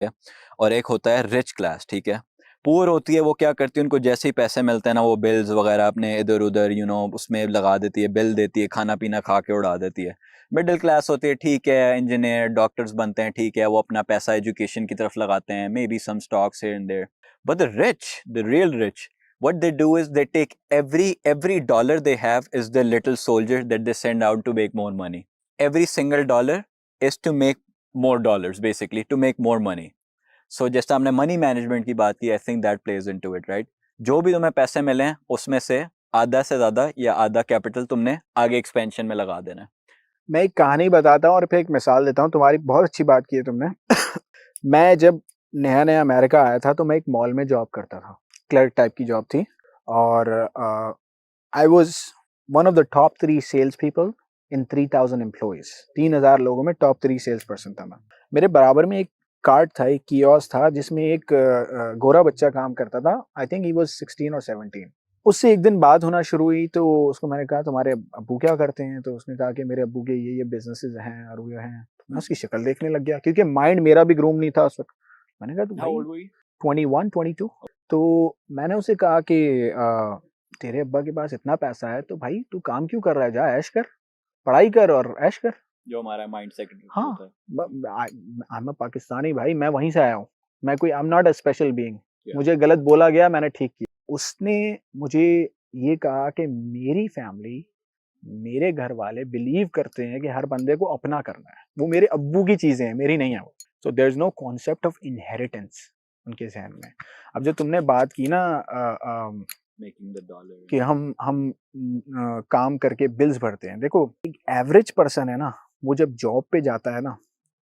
है, और एक होता है रिच क्लास, ठीक है। पुअर होती है, वो क्या करती है, उनको जैसे ही पैसे मिलते हैं ना, वो बिल्स वगैरह अपने इधर उधर उसमें लगा देती है, बिल देती है, खाना पीना खा के उड़ा देती है। मिडिल क्लास होती है, ठीक है, इंजीनियर डॉक्टर्स बनते हैं, ठीक है, वो अपना पैसा एजुकेशन की तरफ लगाते हैं, may be some stocks here and there. But the rich, the real rich, what they do is they take every dollar they have is the little soldier that they send out to make more money. Every single dollar is to make more dollars, basically to make more money. So जैसे हमने money management की बात की, I think that plays into it, right. जो भी तुम्हें पैसे मिले हैं उसमें से आधा से ज्यादा या आधा कैपिटल तुमने आगे एक्सपेंशन में लगा देना है। मैं एक कहानी बताता हूँ और फिर एक मिसाल देता हूँ। तुम्हारी बहुत अच्छी बात की है तुमने। मैं जब नया नया अमेरिका आया था तो मैं एक मॉल में जॉब करता था, क्लर्क टाइप की जॉब थी, और I was one of the top 3 sales people in 3000 employees. 3000 लोगों में टॉप 3 सेल्स पर्सन था मैं। मेरे बराबर में एक कार्ट था, एक कियोस्क था, जिसमें एक गोरा बच्चा काम करता था। आई थिंक ही वाज 16 और 17। उससे एक दिन बात होना शुरू हुई तो उसको मैंने कहा तुम्हारे अब्बू क्या करते हैं? तो उसने कहा कि मेरे अब्बू के ये बिजनेसेस हैं और वो हैं। मैं उसकी शक्ल देखने लग गया क्योंकि माइंड मेरा भी ग्रूम नहीं था उस वक्त। मैंने कहा तुम 21 22। तो मैंने उसे कहा कि तेरे अब्बा के पास इतना पैसा है तो भाई तू काम क्यों कर रहा है? जा ऐश कर, पढ़ाई कर और ऐश कर। जो हमारा माइंड सेट हाँ, होता है। आई एम पाकिस्तानी भाई, मैं वहीं से आया हूँ, मैं कोई I am not a special being. मुझे गलत बोला गया, मैंने ठीक किया। उसने मुझे ये कहा कि मेरी फैमिली, मेरे घर वाले बिलीव करते हैं कि हर बंदे को अपना करना है, वो मेरे अब्बू की चीजें हैं, मेरी नहीं है वो। So there is no concept of inheritance उनके जहन में। अब जो तुमने बात की ना मेकिंग द डॉलर कि हम काम करके बिल्स भरते हैं, देखो एक एवरेज पर्सन है ना, वो जब जॉब पे जाता है ना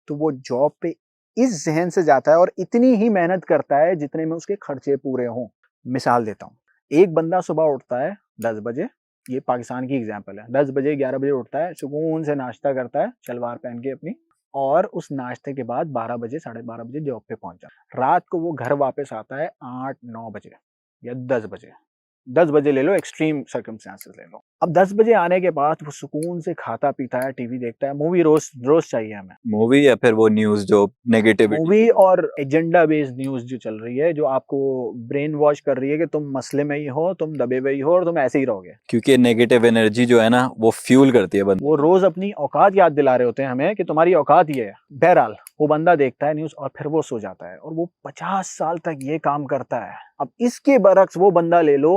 तो वो जॉब पे इस जहन से जाता है और इतनी ही मेहनत करता है जितने में उसके खर्चे पूरे हों। मिसाल देता हूँ, एक बंदा सुबह उठता है 10 बजे, ये पाकिस्तान की एग्जांपल है, 10 बजे 11 बजे उठता है, सुकून से नाश्ता करता है शलवार पहन के अपनी, और उस नाश्ते के बाद 12 बजे 12:30 बजे जॉब पे पहुंच जाता है। रात को वो घर वापस आता है 8-9 बजे या 10 बजे, 10 बजे ले लो, एक्सट्रीम सर्कमस्टांसेस ले लो। अब 10 बजे आने के बाद वो सुकून से खाता पीता है, टीवी देखता है, मूवी रोज रोज चाहिए हमें, मूवी या फिर वो न्यूज जो नेगेटिविटी, मूवी और एजेंडा बेस्ड न्यूज जो चल रही है, जो आपको ब्रेन वॉश कर रही है कि तुम मसले में ही हो, तुम दबे हुए ही हो और तुम ऐसे ही रहोगे, क्योंकि नेगेटिव एनर्जी जो है ना वो फ्यूल करती है बंदे। वो रोज अपनी औकात याद दिला रहे होते हैं हमें कि तुम्हारी औकात ये है। बहरहाल वो बंदा देखता है न्यूज और फिर वो सो जाता है, और वो 50 साल तक ये काम करता है। अब इसके बरक्स वो बंदा ले लो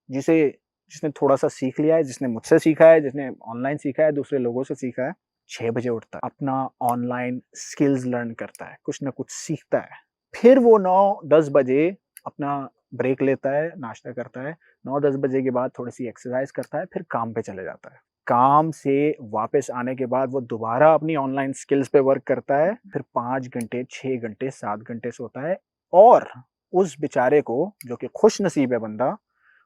जिसने थोड़ा सा सीख लिया है, जिसने मुझसे सीखा है, जिसने ऑनलाइन सीखा है, दूसरे लोगों से सीखा है, 6 बजे उठता है, अपना ऑनलाइन स्किल्स लर्न करता है, कुछ ना कुछ सीखता है, फिर वो 9-10 बजे अपना ब्रेक लेता है, नाश्ता करता है, 9-10 बजे के बाद थोड़ी सी एक्सरसाइज करता है, फिर काम पे चले जाता है। काम से वापस आने के बाद वो दोबारा अपनी ऑनलाइन स्किल्स पे वर्क करता है, फिर 5 घंटे 6 घंटे 7 घंटे सोता है। और उस बेचारे को, जो कि खुश नसीब है बंदा,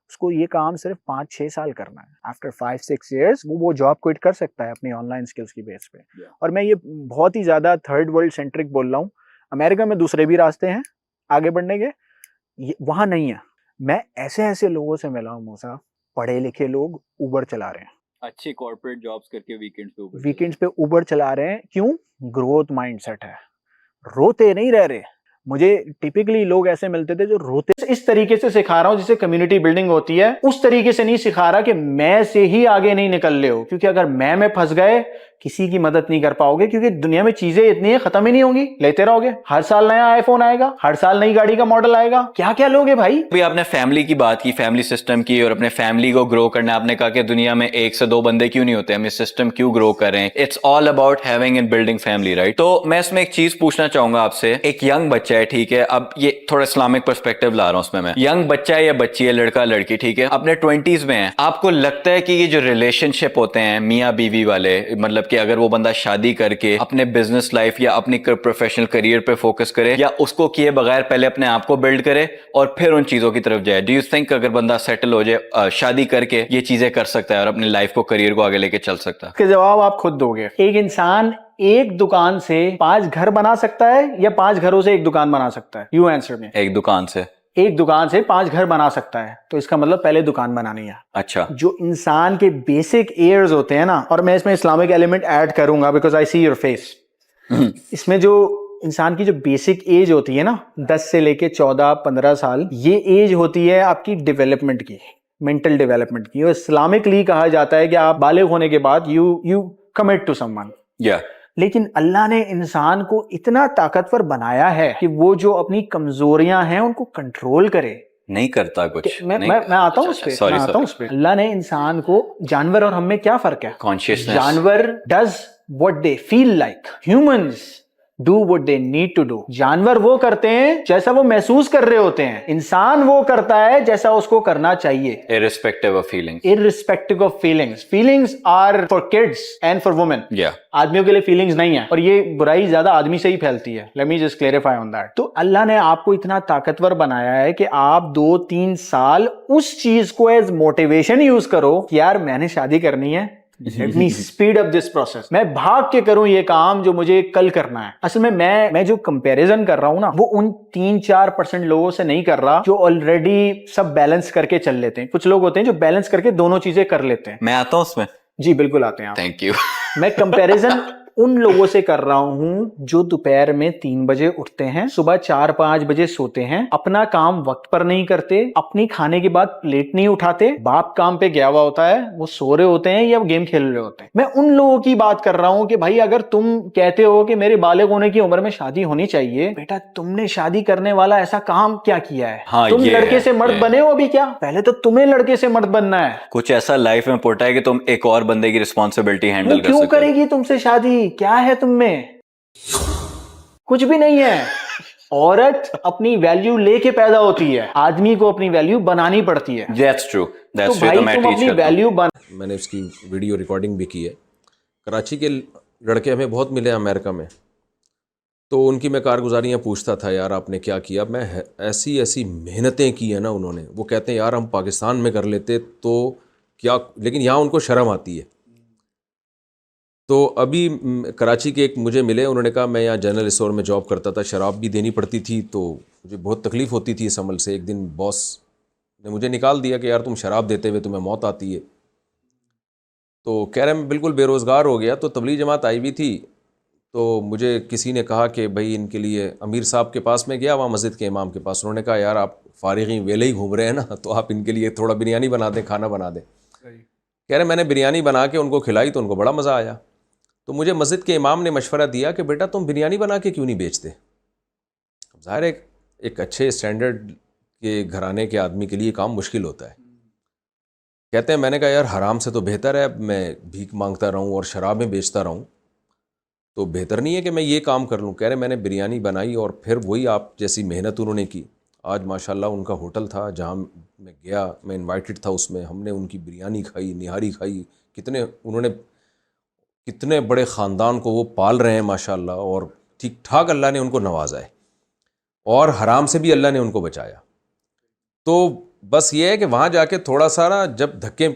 उसको ये काम सिर्फ 5-6 साल करना है। आफ्टर 5-6 ईयर्स वो जॉब क्विट कर सकता है अपनी ऑनलाइन स्किल्स की बेस पे। और मैं ये बहुत ही ज्यादा थर्ड वर्ल्ड सेंट्रिक बोल रहा हूँ, अमेरिका में दूसरे भी रास्ते हैं आगे बढ़ने के, वहां नहीं है। मैं ऐसे ऐसे लोगों से मिला हूँ मूसा, पढ़े लिखे लोग उबर चला रहे हैं, अच्छी कॉर्पोरेट जॉब्स करके वीकेंड्स पे उबर चला रहे हैं। क्यों? ग्रोथ माइंडसेट है, रोते नहीं रह रहे। मुझे टिपिकली लोग ऐसे मिलते थे जो रोते। इस तरीके से सिखा रहा हूं जिससे कम्युनिटी बिल्डिंग होती है, उस तरीके से नहीं सिखा रहा कि मैं से ही आगे नहीं निकल ले हो, क्योंकि अगर मैं में फंस गए किसी की मदद नहीं कर पाओगे, क्योंकि दुनिया में चीजें इतनी है, खत्म ही नहीं होंगी, लेते रहोगे। हर साल नया आईफोन आएगा, हर साल नई गाड़ी का मॉडल आएगा, क्या क्या लोगे भाई। अभी आपने फैमिली की बात की, फैमिली सिस्टम की, और अपने फैमिली को ग्रो करना, आपने कहा कि दुनिया में 1 से 2 बंदे क्यों नहीं होते, हम इस सिस्टम क्यों ग्रो कर रहे हैं। It's all about having and building family, right. तो मैं इसमें एक चीज पूछना चाहूंगा आपसे। एक यंग बच्चा है, ठीक है, अब ये थोड़ा इस्लामिक पर्सपेक्टिव ला रहा हूं उसमें मैं। यंग बच्चा है या बच्ची है, लड़का लड़की, ठीक है, अपने 20s में है, आपको लगता है कि ये जो रिलेशनशिप होते हैं मियाँ बीवी वाले, मतलब कि अगर वो बंदा शादी करके अपने बिजनेस लाइफ या अपनी प्रोफेशनल करियर पे फोकस करे, या उसको किए बगैर पहले अपने आप को बिल्ड करे और फिर उन चीजों की तरफ जाए, डू यू थिंक अगर बंदा सेटल हो जाए, शादी करके ये चीजें कर सकता है और अपनी लाइफ को, करियर को आगे लेके चल सकता है? इसके जवाब आप खुद दोगे। एक इंसान एक दुकान से 5 घर बना सकता है या 5 घरों से एक दुकान बना सकता है? You answer me. एक दुकान से, एक दुकान से 5 घर बना सकता है, तो इसका मतलब पहले दुकान बनानी है। अच्छा। जो इंसान के बेसिक एयर्स होते हैं ना, और मैं इसमें इस्लामिक एलिमेंट ऐड करूंगा because I see your face, इसमें जो इंसान की जो बेसिक एज होती है ना 10 से लेके 14-15 साल, ये एज होती है आपकी डेवलपमेंट की, मेंटल डेवलपमेंट की। और इस्लामिकली कहा जाता है कि आप बालिग होने के बाद यू कमिट टू समवन। लेकिन अल्लाह ने इंसान को इतना ताकतवर बनाया है कि वो जो अपनी कमजोरियां हैं उनको कंट्रोल करे। नहीं करता कुछ। मैं आता हूँ उस पे, मैं आता हूँ उस पे। अल्लाह ने इंसान को, जानवर और हम में क्या फर्क है? कॉन्शियसनेस। जानवर does what they feel like, humans do what they need to do. जानवर वो करते हैं जैसा वो महसूस कर रहे होते हैं, इंसान वो करता है जैसा उसको करना चाहिए। Irrespective of feelings. Irrespective of feelings. Feelings are for kids and for women. Yeah. आदमियों के लिए फीलिंग्स नहीं है, और ये बुराई ज्यादा आदमी से ही फैलती है। Let me just clarify on that. तो अल्लाह ने आपको इतना ताकतवर बनाया है कि आप 2-3 साल उस चीज को एज मोटिवेशन यूज करो कि यार मैंने शादी करनी है, Let me speed up this process. मैं भाग के करूं ये काम जो मुझे कल करना है। असल में मैं जो कंपैरिजन कर रहा हूं ना, वो उन 3-4% लोगों से नहीं कर रहा जो ऑलरेडी सब बैलेंस करके चल लेते हैं। कुछ लोग होते हैं जो बैलेंस करके दोनों चीजें कर लेते हैं। मैं आता हूं उसमें। जी बिल्कुल आते हैं आप। Thank you. मैं कंपैरिजन उन लोगों से कर रहा हूं जो दोपहर में 3 बजे उठते हैं, सुबह 4-5 बजे सोते हैं, अपना काम वक्त पर नहीं करते, अपनी खाने के बाद प्लेट नहीं उठाते, बाप काम पे गया हुआ होता है, वो सो रहे होते हैं या गेम खेल रहे होते हैं। मैं उन लोगों की बात कर रहा हूं कि भाई अगर तुम कहते हो कि मेरे बालिग होने की उम्र में शादी होनी चाहिए, बेटा तुमने शादी करने वाला ऐसा काम क्या किया है? हाँ, तुम लड़के से मर्द बने हो अभी क्या? पहले तो तुम्हें लड़के से मर्द बनना है। कुछ ऐसा लाइफ में पड़ता है कि तुम एक और बंदे की रिस्पॉन्सिबिलिटी हैंडल कर सकते हो। क्यों करेगी तुमसे शादी? क्या है तुम में? कुछ भी नहीं है। औरत अपनी वैल्यू लेके पैदा होती है, आदमी को अपनी वैल्यू बनानी पड़ती है। That's true. तो भाई तुम अपनी वैल्यू मैंने इसकी वीडियो रिकॉर्डिंग भी की है। कराची के लड़के हमें बहुत मिले अमेरिका में, तो उनकी मैं कारगुजारियाँ पूछता था, यार आपने क्या किया? मैं ऐसी ऐसी मेहनतें की है ना उन्होंने। वो कहते हैं यार हम पाकिस्तान में कर लेते तो क्या, लेकिन यहाँ उनको शर्म आती है। तो अभी कराची के एक मुझे मिले, उन्होंने कहा मैं यहाँ जनरल स्टोर में जॉब करता था, शराब भी देनी पड़ती थी, तो मुझे बहुत तकलीफ़ होती थी इस अमल से। एक दिन बॉस ने मुझे निकाल दिया कि यार तुम शराब देते हुए तुम्हें मौत आती है। तो कह रहे मैं बिल्कुल बेरोज़गार हो गया। तो तबलीग जमात आई हुई थी, तो मुझे किसी ने कहा कि भाई इनके लिए अमीर साहब के पास में गया, वहाँ मस्जिद के इमाम के पास। उन्होंने कहा यार आप फारिगी वेले ही घूम रहे हैं ना, तो आप इनके लिए थोड़ा बिरयानी बना दें, खाना बना दें। कह रहे मैंने बिरयानी बना के उनको खिलाई तो उनको बड़ा मज़ा आया। तो मुझे मस्जिद के इमाम ने मशवरा दिया कि बेटा तुम बिरयानी बना के क्यों नहीं बेचते? ज़ाहिर है एक अच्छे स्टैंडर्ड के घराने के आदमी के लिए काम मुश्किल होता है। कहते हैं मैंने कहा यार हराम से तो बेहतर है मैं भीख मांगता रहूं और शराबें बेचता रहूं, तो बेहतर नहीं है कि मैं ये काम कर लूं। कह रहे मैंने बिरयानी बनाई और फिर वही आप जैसी मेहनत उन्होंने की। आज माशाल्लाह उनका होटल था जहां मैं गया, मैं इनवाइटेड था उसमें, हमने उनकी बिरयानी खाई, निहारी खाई। कितने बड़े ख़ानदान को वो पाल रहे हैं माशाल्लाह, और ठीक ठाक अल्लाह ने उनको नवाजा है और हराम से भी अल्लाह ने उनको बचाया। तो बस ये है कि वहाँ जाके थोड़ा सा ना जब धक्के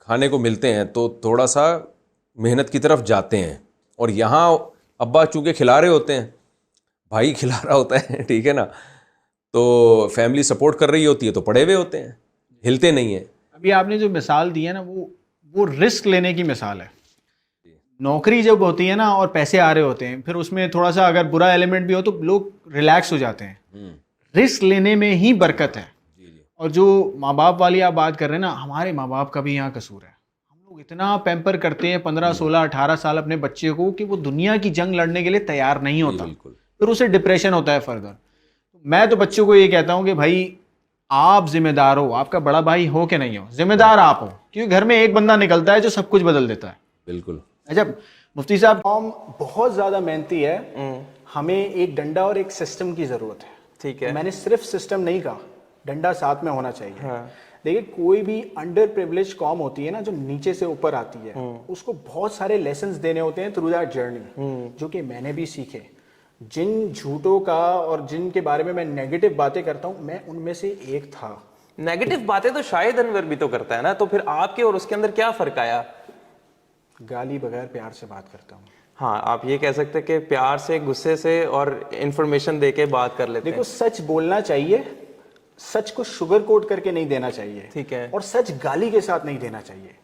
खाने को मिलते हैं तो थोड़ा सा मेहनत की तरफ जाते हैं, और यहाँ अब्बा चूँकि खिला रहे होते हैं, भाई खिला रहा होता है, ठीक है ना, तो फैमिली सपोर्ट कर रही होती है, तो पड़े हुए होते हैं, हिलते नहीं हैं। अभी आपने जो मिसाल दी है ना, वो रिस्क लेने की मिसाल है। नौकरी जब होती है ना और पैसे आ रहे होते हैं, फिर उसमें थोड़ा सा अगर बुरा एलिमेंट भी हो तो लोग रिलैक्स हो जाते हैं। रिस्क लेने में ही बरकत है। और जो माँ बाप वाली आप बात कर रहे हैं ना, हमारे माँ बाप का भी यहाँ कसूर है। हम लोग इतना पैम्पर करते हैं 15, 16, 18 साल अपने बच्चे को कि वो दुनिया की जंग लड़ने के लिए तैयार नहीं होता, फिर उसे डिप्रेशन होता है फर्दर। मैं तो बच्चों को ये कहता हूँ कि भाई आप जिम्मेदार हो, आपका बड़ा भाई हो कि नहीं हो, जिम्मेदार आप हो, क्योंकि घर में एक बंदा निकलता है जो सब कुछ बदल देता है। बिल्कुल। अच्छा मुफ्ती साहब, हम बहुत ज़्यादा मेहनती है, हमें एक डंडा और एक सिस्टम की ज़रूरत है। ठीक है, मैंने सिर्फ सिस्टम नहीं कहा, डंडा साथ में होना चाहिए। हाँ। देखिए कोई भी अंडर प्रिविलेज कॉम होती है ना, जो नीचे से ऊपर आती है, उसको बहुत सारे लेसन्स देने होते हैं थ्रू दैट जर्नी, जो कि मैंने भी सीखे। जिन झूठों का और जिनके बारे में मैं नेगेटिव बातें करता हूँ, मैं उनमें से एक था। नेगेटिव बातें तो शायद अनवर भी तो करता है ना, तो फिर आपके और उसके अंदर क्या फर्क आया? गाली बगैर प्यार से बात करता हूँ। हाँ, आप ये कह सकते हैं कि प्यार से, गुस्से से और इन्फॉर्मेशन देके बात कर लेते हैं। देखो सच बोलना चाहिए, सच को शुगर कोट करके नहीं देना चाहिए, ठीक है, और सच गाली के साथ नहीं देना चाहिए।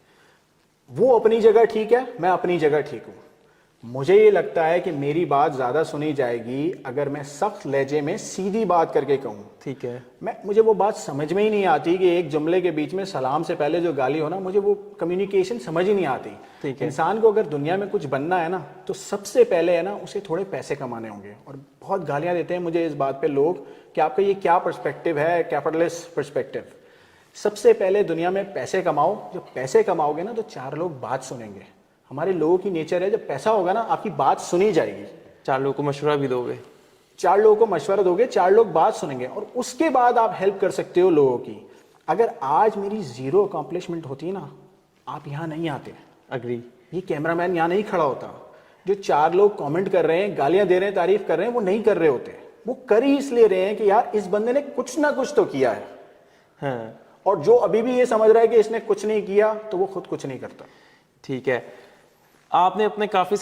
वो अपनी जगह ठीक है, मैं अपनी जगह ठीक हूँ। मुझे ये लगता है कि मेरी बात ज़्यादा सुनी जाएगी अगर मैं सख्त लहजे में सीधी बात करके कहूँ। ठीक है। मुझे वो बात समझ में ही नहीं आती कि एक जुमले के बीच में सलाम से पहले जो गाली हो ना, मुझे वो कम्युनिकेशन समझ ही नहीं आती। ठीक है। इंसान को अगर दुनिया में कुछ बनना है ना, तो सबसे पहले है ना उसे थोड़े पैसे कमाने होंगे। और बहुत गालियाँ देते हैं मुझे इस बात पे लोग कि आपका ये क्या पर्सपेक्टिव है, कैपिटलिस्ट पर्सपेक्टिव। सबसे पहले दुनिया में पैसे कमाओ। जब पैसे कमाओगे ना तो 4 लोग बात सुनेंगे। हमारे लोगों की नेचर है, जब पैसा होगा ना आपकी बात सुनी जाएगी। 4 लोगों को मशवरा भी दोगे। 4 लोगों को मशवरा दोगे, 4 लोग बात सुनेंगे और उसके बाद आप हेल्प कर सकते हो लोगों की। अगर आज मेरी 0 अकॉम्प्लिशमेंट होती ना, आप यहाँ नहीं आते। अग्री। ये कैमरामैन यहाँ नहीं खड़ा होता। जो 4 लोग कमेंट कर रहे हैं, गालियां दे रहे हैं, तारीफ कर रहे हैं, वो नहीं कर रहे होते। वो कर ही इसलिए रहे हैं कि यार इस बंदे ने कुछ ना कुछ तो किया है। हाँ। और जो अभी भी ये समझ रहा है कि इसने कुछ नहीं किया, तो वो खुद कुछ नहीं करता। ठीक है। आपने अपने काफ़ी